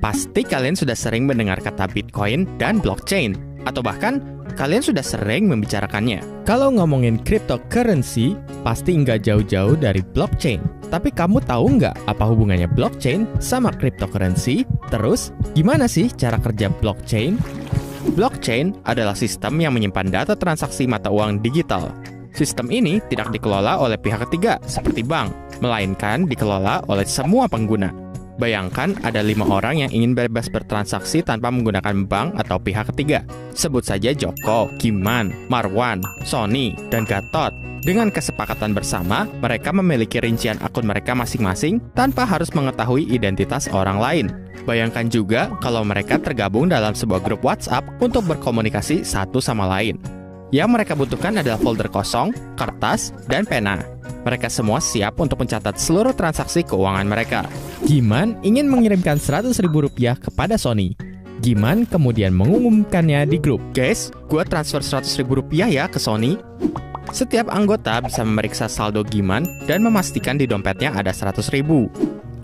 Pasti kalian sudah sering mendengar kata Bitcoin dan blockchain, atau bahkan kalian sudah sering membicarakannya. Kalau ngomongin cryptocurrency, pasti nggak jauh-jauh dari blockchain. Tapi kamu tahu nggak apa hubungannya blockchain sama cryptocurrency? Terus, gimana sih cara kerja blockchain? Blockchain adalah sistem yang menyimpan data transaksi mata uang digital. Sistem ini tidak dikelola oleh pihak ketiga seperti bank, melainkan dikelola oleh semua pengguna. Bayangkan ada 5 orang yang ingin bebas bertransaksi tanpa menggunakan bank atau pihak ketiga. Sebut saja Joko, Giman, Marwan, Sony, dan Gatot. Dengan kesepakatan bersama, mereka memiliki rincian akun mereka masing-masing tanpa harus mengetahui identitas orang lain. Bayangkan juga kalau mereka tergabung dalam sebuah grup WhatsApp untuk berkomunikasi satu sama lain. Yang mereka butuhkan adalah folder kosong, kertas, dan pena. Mereka semua siap untuk mencatat seluruh transaksi keuangan mereka. Giman ingin mengirimkan Rp100.000 kepada Sony. Giman kemudian mengumumkannya di grup. Guys, gue transfer Rp100.000 ya ke Sony. Setiap anggota bisa memeriksa saldo Giman dan memastikan di dompetnya ada Rp100.000.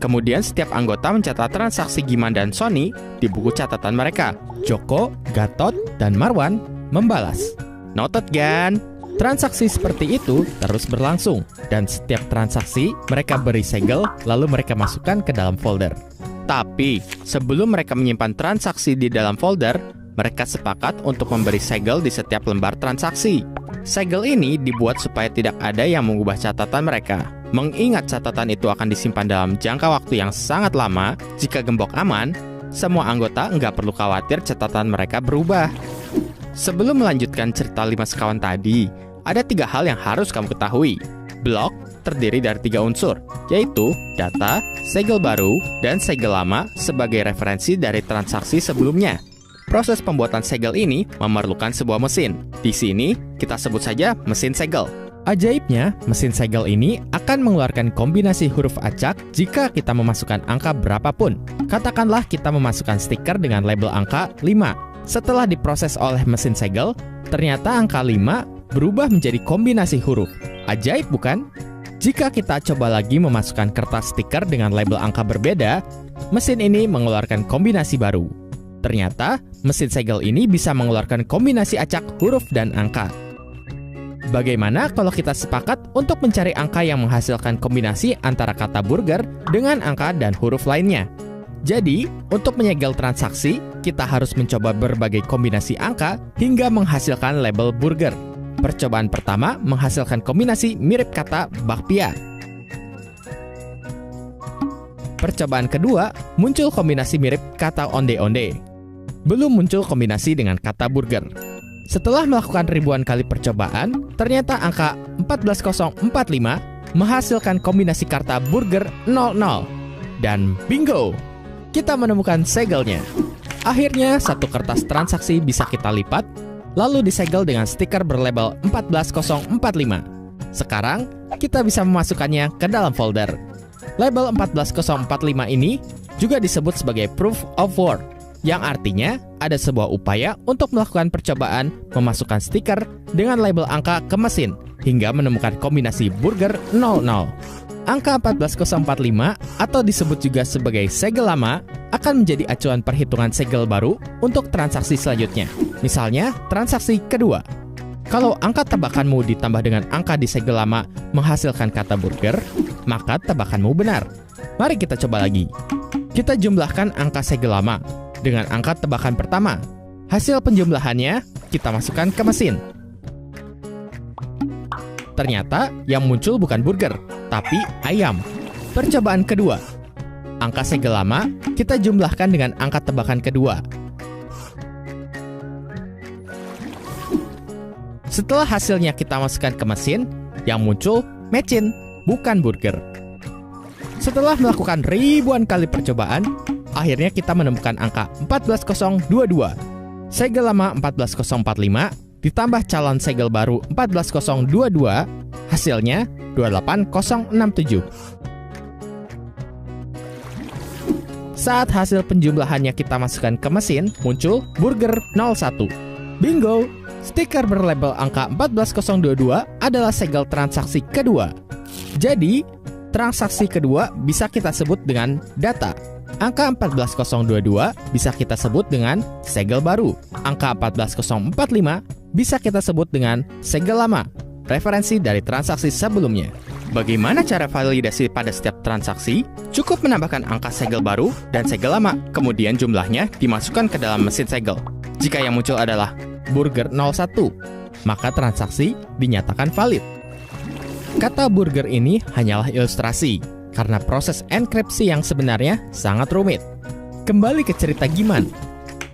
Kemudian setiap anggota mencatat transaksi Giman dan Sony di buku catatan mereka. Joko, Gatot, dan Marwan membalas. Noted kan? Transaksi seperti itu terus berlangsung, dan setiap transaksi mereka beri segel, lalu mereka masukkan ke dalam folder. Tapi, sebelum mereka menyimpan transaksi di dalam folder, mereka sepakat untuk memberi segel di setiap lembar transaksi. Segel ini dibuat supaya tidak ada yang mengubah catatan mereka. Mengingat catatan itu akan disimpan dalam jangka waktu yang sangat lama, jika gembok aman, semua anggota nggak perlu khawatir catatan mereka berubah. Sebelum melanjutkan cerita 5 sekawan tadi, ada 3 hal yang harus kamu ketahui. Blok terdiri dari 3 unsur, yaitu data, segel baru, dan segel lama sebagai referensi dari transaksi sebelumnya. Proses pembuatan segel ini memerlukan sebuah mesin. Di sini, kita sebut saja mesin segel. Ajaibnya, mesin segel ini akan mengeluarkan kombinasi huruf acak jika kita memasukkan angka berapapun. Katakanlah kita memasukkan stiker dengan label angka 5. Setelah diproses oleh mesin segel, ternyata angka 5 berubah menjadi kombinasi huruf. Ajaib bukan? Jika kita coba lagi memasukkan kertas stiker dengan label angka berbeda, mesin ini mengeluarkan kombinasi baru. Ternyata, mesin segel ini bisa mengeluarkan kombinasi acak huruf dan angka. Bagaimana kalau kita sepakat untuk mencari angka yang menghasilkan kombinasi antara kata burger dengan angka dan huruf lainnya? Jadi, untuk menyegel transaksi, kita harus mencoba berbagai kombinasi angka hingga menghasilkan label burger. Percobaan pertama menghasilkan kombinasi mirip kata bakpia. Percobaan kedua muncul kombinasi mirip kata onde-onde. Belum muncul kombinasi dengan kata burger. Setelah melakukan ribuan kali percobaan, ternyata angka 14045 menghasilkan kombinasi kata burger 00. Dan bingo! Kita menemukan segelnya. Akhirnya, satu kertas transaksi bisa kita lipat, lalu disegel dengan stiker berlabel 14045. Sekarang, kita bisa memasukkannya ke dalam folder. Label 14045 ini juga disebut sebagai proof of work, yang artinya ada sebuah upaya untuk melakukan percobaan memasukkan stiker dengan label angka ke mesin hingga menemukan kombinasi burger 00. Angka 14045 atau disebut juga sebagai segel lama akan menjadi acuan perhitungan segel baru untuk transaksi selanjutnya. Misalnya, transaksi kedua. Kalau angka tebakanmu ditambah dengan angka di segel lama menghasilkan kata burger, maka tebakanmu benar. Mari kita coba lagi. Kita jumlahkan angka segel lama dengan angka tebakan pertama. Hasil penjumlahannya kita masukkan ke mesin. Ternyata yang muncul bukan burger, tapi ayam. Percobaan kedua. Angka segel lama kita jumlahkan dengan angka tebakan kedua. Setelah hasilnya kita masukkan ke mesin, yang muncul mecin, bukan burger. Setelah melakukan ribuan kali percobaan, akhirnya kita menemukan angka 14022. Segel lama 14045 ditambah calon segel baru 14022, hasilnya 28067. Saat hasil penjumlahannya kita masukkan ke mesin, muncul burger 01. Bingo! Stiker berlabel angka 14022 adalah segel transaksi kedua. Jadi, transaksi kedua bisa kita sebut dengan data. Angka 14022 bisa kita sebut dengan segel baru. Angka 14045 bisa kita sebut dengan segel lama, referensi dari transaksi sebelumnya. Bagaimana cara validasi pada setiap transaksi? Cukup menambahkan angka segel baru dan segel lama, kemudian jumlahnya dimasukkan ke dalam mesin segel. Jika yang muncul adalah burger 01, maka transaksi dinyatakan valid. Kata burger ini hanyalah ilustrasi, karena proses enkripsi yang sebenarnya sangat rumit. Kembali ke cerita Giman.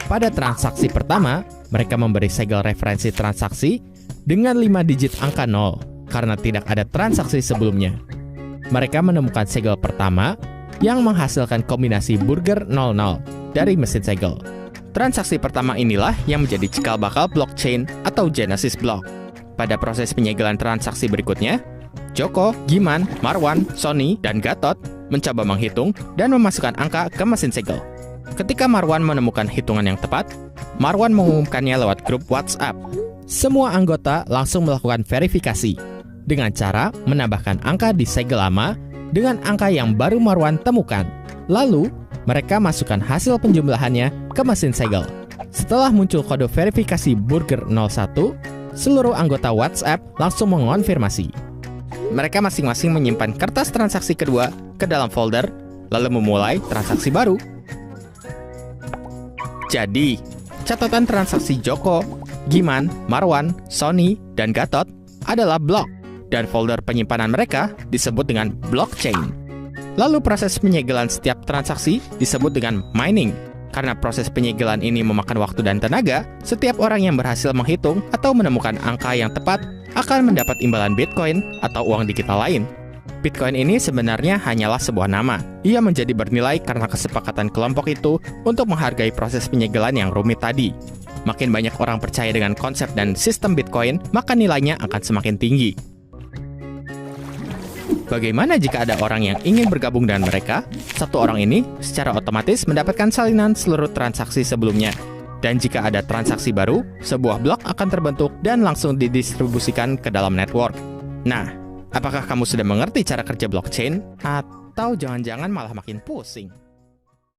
Pada transaksi pertama, mereka memberi segel referensi transaksi dengan 5 digit angka 0, karena tidak ada transaksi sebelumnya. Mereka menemukan segel pertama yang menghasilkan kombinasi burger 00 dari mesin segel. Transaksi pertama inilah yang menjadi cikal bakal blockchain atau Genesis block. Pada proses penyegelan transaksi berikutnya, Joko, Giman, Marwan, Sony, dan Gatot mencoba menghitung dan memasukkan angka ke mesin segel. Ketika Marwan menemukan hitungan yang tepat, Marwan mengumumkannya lewat grup WhatsApp. Semua anggota langsung melakukan verifikasi dengan cara menambahkan angka di segel lama dengan angka yang baru Marwan temukan. Lalu, mereka masukkan hasil penjumlahannya ke mesin segel. Setelah muncul kode verifikasi burger 01, seluruh anggota WhatsApp langsung mengonfirmasi. Mereka masing-masing menyimpan kertas transaksi kedua ke dalam folder, lalu memulai transaksi baru. Jadi, catatan transaksi Joko, Giman, Marwan, Sony, dan Gatot adalah blok, dan folder penyimpanan mereka disebut dengan blockchain. Lalu proses penyegelan setiap transaksi disebut dengan mining. Karena proses penyegelan ini memakan waktu dan tenaga, setiap orang yang berhasil menghitung atau menemukan angka yang tepat akan mendapat imbalan Bitcoin atau uang digital lain. Bitcoin ini sebenarnya hanyalah sebuah nama. Ia menjadi bernilai karena kesepakatan kelompok itu untuk menghargai proses penyegelan yang rumit tadi. Makin banyak orang percaya dengan konsep dan sistem Bitcoin, maka nilainya akan semakin tinggi. Bagaimana jika ada orang yang ingin bergabung dengan mereka? Satu orang ini secara otomatis mendapatkan salinan seluruh transaksi sebelumnya. Dan jika ada transaksi baru, sebuah blok akan terbentuk dan langsung didistribusikan ke dalam network. Nah, apakah kamu sudah mengerti cara kerja blockchain? Atau jangan-jangan malah makin pusing?